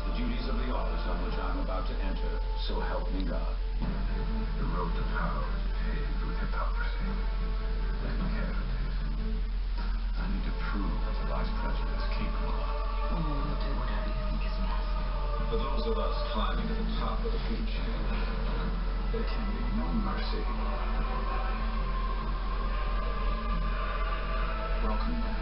the duties of the office on which I'm about to enter, so help me God. The road to power is paved with hypocrisy and candidate. I need to prove what the vice president is capable of. Oh, we'll do whatever you think is best. For those of us climbing to the top of the food chain, there can be no mercy. Welcome back.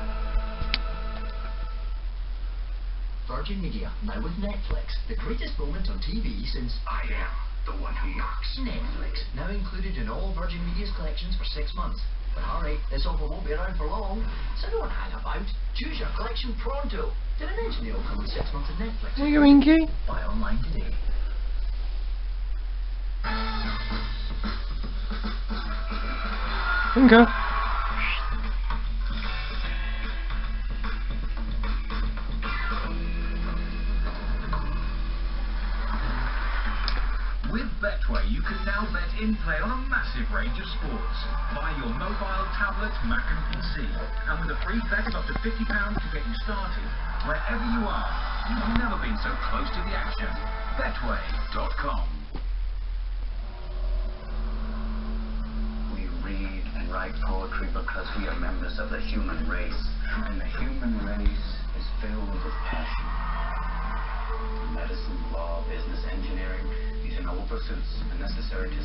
Virgin Media, now with Netflix. The greatest moment on TV since I am the one who knocks. Netflix. Now included in all Virgin Media's collections for 6 months. But hurry, this offer won't be around for long. So don't hang about. Choose your collection pronto. Did I mention they'll come with 6 months of Netflix? There you go, Inca. Buy online today. Inca. With Betway, you can now bet in-play on a massive range of sports via your mobile, tablet, Mac and PC. And with a free bet of up to £50 to get you started, wherever you are, you've never been so close to the action. Betway.com. We read and write poetry because we are members of the human race. And the human race is filled with passion. Medicine, law, business, engineering, these are noble pursuits and necessary to